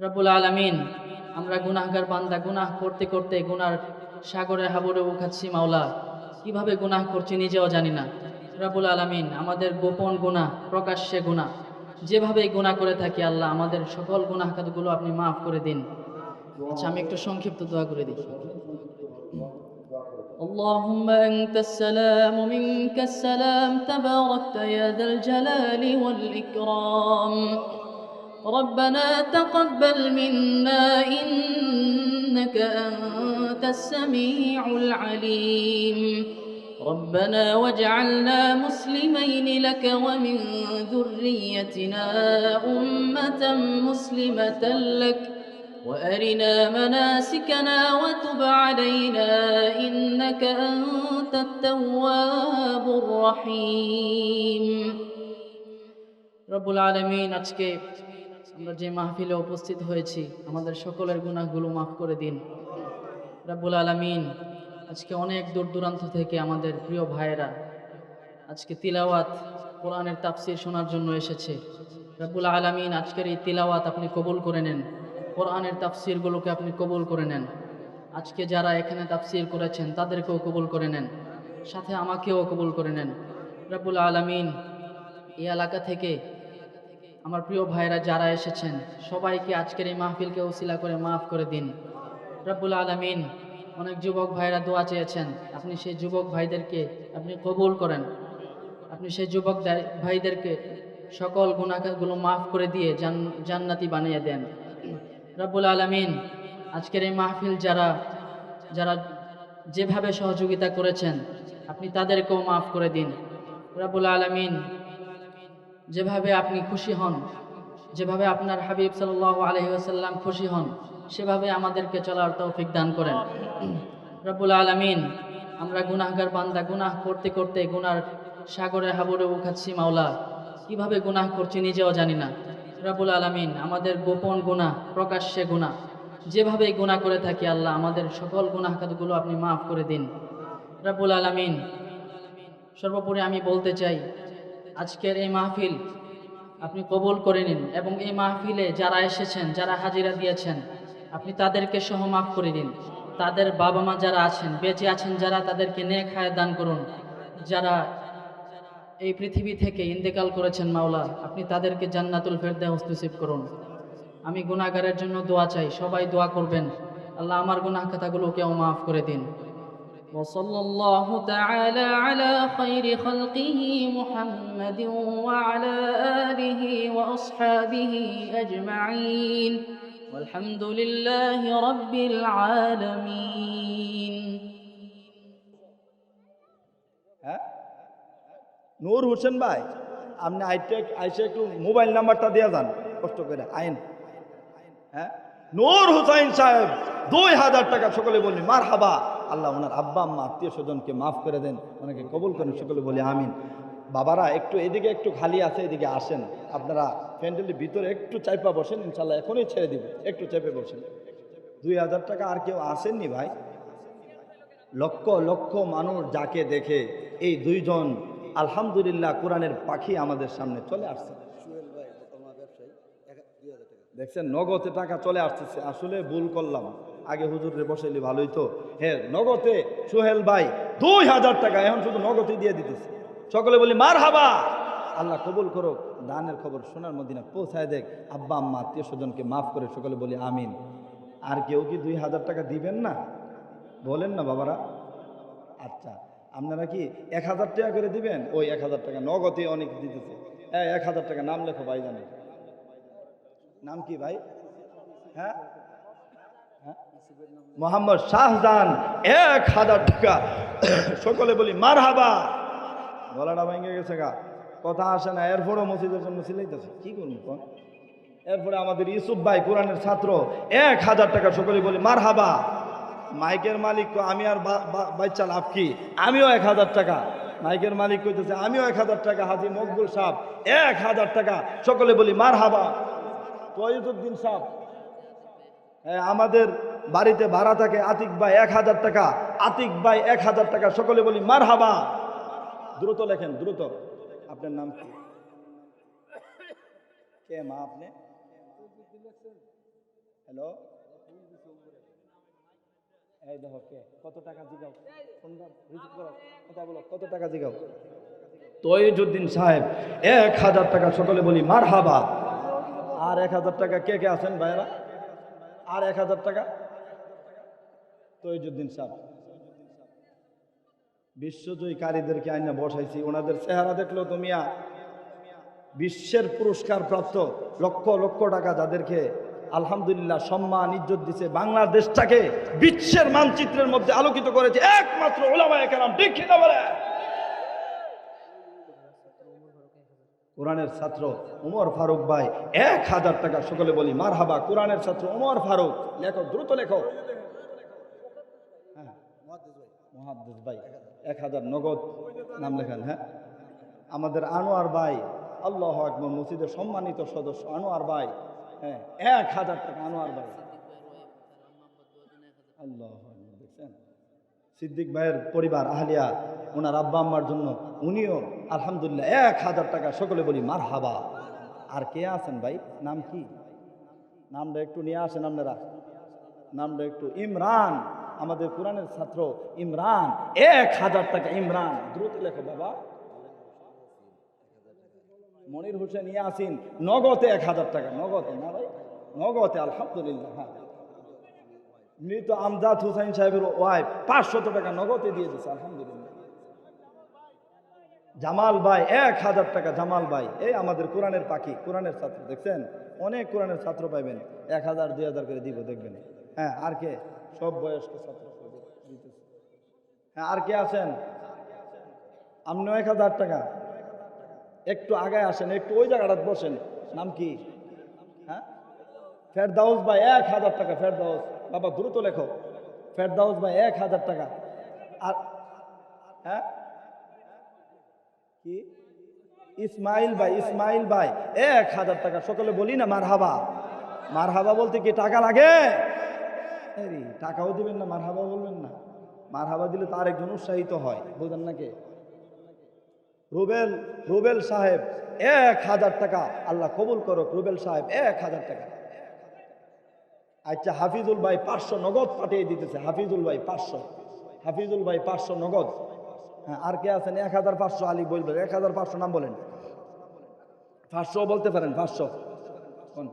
রব্বুল আলামিন, আমরা গুনাহগার বান্দা, গুনাহ করতে করতে গুনার সাগরে হাবুডুবু খাচ্ছি মাওলা। কিভাবে গুনাহ করছি নিজেও জানি না। রব্বুল আলামিন, আমাদের গোপন গুনাহ, প্রকাশ্যে গুনাহ, যেভাবেই গুনাহ করে থাকি আল্লাহ, আমাদের সকল গুনাহগুলো আপনি মাফ করে দিন। আচ্ছা, আমি একটু সংক্ষিপ্ত দোয়া করে দিই। اللهم أنت السلام ومنك السلام تباركت يا ذا الجلال والإكرام ربنا تقبل منا إنك أنت السميع العليم ربنا واجعلنا مسلمين لك ومن ذريتنا أمة مسلمة لك وأرنا مناسكنا وتب علينا إنك أنت التواب الرحيم رب العالمين আজকে আমরা যে মাহফিলে উপস্থিত হয়েছি, আমাদের সকলের গুনাহগুলো মাফ করে দিন। রব্বুল আলামিন, আজকে অনেক দূর দূরান্ত থেকে আমাদের প্রিয় ভাইয়েরা আজকে তিলাওয়াত, কোরআনের তাফসীর শোনার জন্য এসেছে। রব্বুল আলামিন, আজকের এই তিলাওয়াত আপনি কবুল করে নেন, কোরআনের তাফসীরগুলোকে আপনি কবুল করে নেন। আজকে যারা এখানে তাফসীর করেছেন তাদেরকেও কবুল করে নেন, সাথে আমাকেও কবুল করে নেন। রব্বুল আলামিন, এই এলাকা থেকে আমার প্রিয় ভাইরা যারা এসেছেন সবাইকে আজকের এই মাহফিলকে ওসিলা করে মাফ করে দিন। রব্বুল আলামিন, অনেক যুবক ভাইরা দোয়া চেয়েছেন, আপনি সেই যুবক ভাইদেরকে আপনি কবুল করেন। আপনি সেই যুবক ভাইদেরকে সকল গুনাহগুলো মাফ করে দিয়ে জান্নাতি বানিয়ে দেন। রব্বুল আলামিন, আজকের এই মাহফিল যারা যারা যেভাবে সহযোগিতা করেছেন আপনি তাদেরকেও মাফ করে দিন। রব্বুল আলামিন, যেভাবে আপনি খুশি হন, যেভাবে আপনার হাবিব সাল্লাল্লাহু আলাইহি ওয়াসাল্লাম খুশি হন, সেভাবে আমাদেরকে চলার তৌফিক দান করেন। রব্বুল আলামিন, আমরা গুনাহগার বান্দা, গুনাহ করতে করতে গুনার সাগরে হাবুডুবু খাচ্ছি মাওলা। কিভাবে গুনাহ করছি নিজেও জানি না। রব্বুল আলামিন, আমাদের গোপন গুনাহ, প্রকাশ্যে গুনাহ, যেভাবেই গুনাহ করে থাকি আল্লাহ, আমাদের সকল গুনাহগুলো আপনি মাফ করে দিন। রব্বুল আলামিন, সর্বোপরি আমি বলতে চাই, আজকের এই মাহফিল আপনি কবুল করে নিন এবং এই মাহফিলে যারা এসেছেন, যারা হাজিরা দিয়েছেন, আপনি তাদেরকে সহ মাফ করে দিন। তাদের বাবা মা যারা আছেন, বেঁচে আছেন যারা, তাদেরকে নেক হায়াত দান করুন। যারা এই পৃথিবী থেকে ইন্তেকাল করেছেন মাওলা, আপনি তাদেরকে জান্নাতুল ফেরদাউস নসিব করুন। আমি গুনাহগারের জন্য দোয়া চাই, সবাই দোয়া করবেন, আল্লাহ আমার গুনাহ খাতাগুলোকেও মাফ করে দিন। وصلى الله تعالى على خير خلقه محمد وعلى آله وأصحابه أجمعين والحمد لله رب العالمين. নূর হোসেন ভাই, আপনি আইসে একটু মোবাইল নাম্বারটা দিয়ে যান, কষ্ট করে আইন। হ্যাঁ, নূর হুসাইন সাহেব 2000 টাকা, সকলে বলি মার হাবা। আল্লাহ ওনার আব্বা আম্মা আত্মীয় স্বজনকে মাফ করে দেন, ওনাকে কবুল করেন, সকলে বলি আমিন। বাবারা একটু এদিকে একটু খালি আছে, এদিকে আসেন। আপনারা প্যান্ডেলের ভিতরে একটু চাইপা বসেন, ইনশাল্লাহ এখনই ছেড়ে দিব, একটু চেপে বসেন। 2000 টাকা আর কেউ আসেননি ভাই? লক্ষ লক্ষ মানুষ যাকে দেখে এই দুইজন আলহামদুলিল্লাহ কোরআনের পাখি আমাদের সামনে চলে আসছে। দেখছেন, নগদে টাকা চলে আসতেছে। আসলে ভুল করলাম, আগে হুজুরে বসাইলে ভালোই তো। হ্যাঁ, নগদে সোহেল ভাই 2000 টাকা এখন শুধু নগদে দিয়ে দিতেছে। সকলে বলি মার হাবা। আল্লাহ কবুল করো, দানের খবর সোনার মদিনা পৌঁছায় দেখ, আব্বা আম্মা আত্মীয় স্বজনকে মাফ করে, সকলে বলি আমিন। আর কেউ কি 2000 টাকা দিবেন না? বলেন না বাবারা। আচ্ছা, আপনারা কি 1000 টাকা করে দিবেন? ওই 1000 টাকা নগদে অনেক দিতেছে। 1000 টাকা নাম লেখো ভাই, জানেন নাম কি ভাই? হ্যাঁ, মোহাম্মদ শাহজাহান 1000 টাকা। সকলে বলি মার হাবা। গলাটা ভেঙে গেছে গা, কথা আসে না। এরপরও মসজিদের জন্য সিলাইতেছে, কি করবো? এরপরে আমাদের ইউসুফ ভাই কোরআনের ছাত্র 1000 টাকা, সকলে বলি মার হাবা। মাইকের মালিক আমি আর বাচ্চা লাভ কি, আমিও 1000 টাকা। মাইকের মালিক কইতেছে আমিও 1000 টাকা। হাজি মকবুল সাহেব 1000 টাকা, সকলে বলি মার হাবা। তয়ুদ্দিন সাহেব, আমাদের বাড়িতে ভাড়া থাকে আতিক ভাই 1000 টাকা। আতিক ভাই 1000 টাকা, সকলে বলি মার হাবা। দ্রুত লেখেন, দ্রুত। আপনার নাম কি? কে মা আপনি? হ্যালো, এই দেখো কে, কত টাকা জিগাও, রিসিভ করো, কথা বলো, কত টাকা জিগাও? তৈজুদ্দিন সাহেব 1000 টাকা, সকলে বলি মারহাবা। আর 1000 টাকা কে কে আছেন ভাইরা? আর 1000 টাকা তৈজুদ্দিন সাহেব। বিশ্বজয়ী কারীদেরকে আইনা বসাইছি, ওনাদের চেহারা দেখলো তো মিয়া বিশ্বের পুরস্কার প্রাপ্ত লক্ষ লক্ষ টাকা যাদেরকে আলহামদুলিল্লাহ সম্মান ইজ্জত দিছে, বাংলাদেশটাকে বিশ্বের মানচিত্রের মধ্যে আলোকিত করেছে একমাত্র উলামায়ে কেরাম। ঠিক কিনা বলে? কোরআনের ছাত্র ওমর ফারুক ভাই 1000 টাকা, সকলে বলি মারহাবা। কোরআনের ছাত্র ওমর ফারুক, লেখো, দ্রুত লেখো। হ্যাঁ, মুহাদ্দিস ভাই 1000 নগদ, নাম লেখান। হ্যাঁ, আমাদের আনোয়ার ভাই, আল্লাহু আকবার, মসজিদের সম্মানিত সদস্য আনোয়ার ভাই, হ্যাঁ 1000 টাকা আনোয়ার ভাই। আল্লাহ, দেখছেন সিদ্দিক ভাইয়ের পরিবার আহলিয়া, ওনার আব্বা আম্মার জন্য উনিও আলহামদুলিল্লাহ 1000 টাকা, সকলে বলি মারহাবা। আর কে আছেন ভাই? নাম কি? নামটা একটু নিয়ে আসেন আপনারা, নামটা একটু। ইমরান, আমাদের কোরআনের ছাত্র ইমরান 1000 টাকা। ইমরান, দ্রুত লেখো বাবা। মনির হোসেন ইয়াসিন নগদে 1000 টাকা, নগদে না ভাই, নগদে আলহামদুলিল্লাহ। হ্যাঁ, মৃত আমজাদ হুসাইন সাহেবের ওয়াইফ 500 টাকা নগদে দিয়ে দিচ্ছে আলহামদুলিল্লাহ। জামাল ভাই 1000 টাকা। জামাল ভাই এই আমাদের কোরআনের পাখি, কোরআনের ছাত্র, দেখছেন অনেক কোরআনের ছাত্র পাইবেন, 1000 2000 করে দিব দেখবেন। হ্যাঁ, আর কে? সব বয়স্ক ছাত্র দিতেছে। হ্যাঁ, আর কে আছেন? আপনিও 1000 টাকা। একটু আগায় আসেন, একটু ওই জায়গাটা বসেন। নাম কি? হ্যাঁ, ফেরদাউস ভাই 1000 টাকা। ফেরদাউস বাবা, দ্রুত লেখো। ফেরদাউস ভাই 1000 টাকা। আর হ্যাঁ কি? ইসমাইল ভাই, ইসমাইল ভাই 1000 টাকা, সকলে বলি না মারহাবা। মারহাবা বলতে কি টাকা লাগে? টাকাও দিবেন না, মারহাবা বলবেন না? মারহাবা দিলে তো আরেকজন উৎসাহিত হয়, বুঝেন নাকি? রুবেল সাহেব 1000 টাকা, আল্লাহ কবুল করুক। রুবেল সাহেব 1000 টাকা। আচ্ছা, হাফিজুল ভাই 500 নগদ পাঠিয়ে দিতেছে। হাফিজুল ভাই 500, হাফিজুল ভাই 500 নগদ। হ্যাঁ, আর কে আছেন? 1500। আলী বলবেন 1500, নাম বলেন। 500 বলতে পারেন, 500 কোন?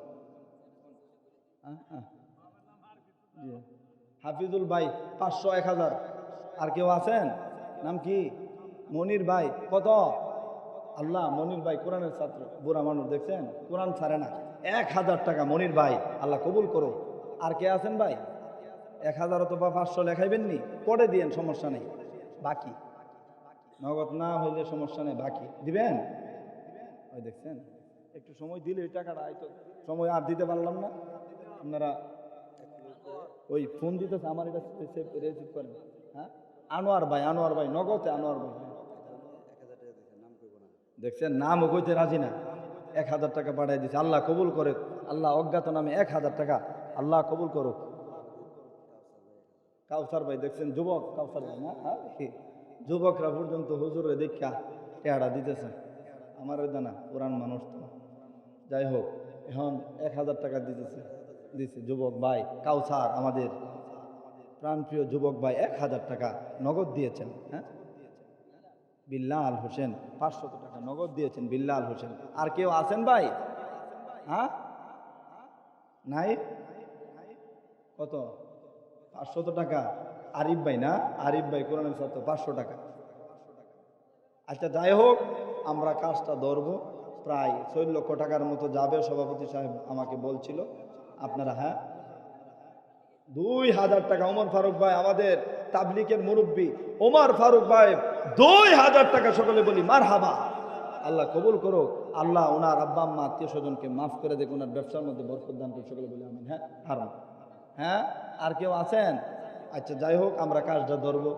হাফিজুল ভাই 500, 1000। আর কেউ আছেন? নাম কি? মনির ভাই কত? আল্লাহ, মনির ভাই কোরআনের ছাত্র, বুড়া মানুষ, দেখছেন কোরআন ছাড়ে না। 1000 টাকা মনির ভাই, আল্লাহ কবুল করো। আর কে আছেন ভাই? 1000 অথবা 500 লেখাইবেন নি, পরে দিয়েন, সমস্যা নেই। বাকি নগদ না হইলে সমস্যা নেই, বাকি দিবেন। ওই দেখছেন, একটু সময় দিলে ওই টাকাটা হয়তো, সময় আর দিতে পারলাম না। আপনারা ওই ফোন দিতেছে, আমার এটা রিসিভ করেন। হ্যাঁ, আনোয়ার ভাই, আনোয়ার ভাই নগদে, আনোয়ার ভাই। দেখছেন, নাম কইতে রাজি না, 1000 টাকা পাঠিয়ে দিচ্ছে। আল্লাহ কবুল করে, আল্লাহ অজ্ঞাত নামে 1000 টাকা, আল্লাহ কবুল করুক। কাউসার ভাই, দেখছেন যুবক কাউসার ভাই না? যুবকরা পর্যন্ত হুজুরে দেখা টেয়ারা দিতেছে। আমার ওই দানা পুরান মানুষ তো, যাই হোক, এখন 1000 টাকা দিতেছে, দিচ্ছে যুবক ভাই কাউসার, আমাদের প্রাণপ্রিয় যুবক ভাই 1000 টাকা নগদ দিয়েছেন। হ্যাঁ, বিল্লাল হোসেন 500 টাকা নগদ দিয়েছেন, বিল্লাল হোসেন। আর কেউ আছেন ভাই? হ্যাঁ, নাই? কত? 500 টাকা। আরিফ ভাই না? আরিফ ভাই কোরআনের ছাত্র, 500 টাকা। আচ্ছা, যাই হোক, আমরা কাজটা ধরবো, প্রায় 4 লক্ষ টাকার মতো যাবে, সভাপতি সাহেব আমাকে বলছিল। আপনারা হ্যাঁ 2000 টাকা। ওমর ফারুক ভাই, আমাদের তাবলিগের মুরব্বী ওমর ফারুক ভাই 2000 টাকা, সকলে বলি মারহাবা। আল্লাহ কবুল করো, আল্লাহ ওনার আব্বা আম্মা আত্মীয় স্বজনকে মাফ করে দেখ, ওনার ব্যবসার মধ্যে বরকত দান করে, সকলে বলি আমিন। হ্যাঁ, আর কেউ আছেন? আচ্ছা, যাই হোক, আমরা কাজটা ধরবো।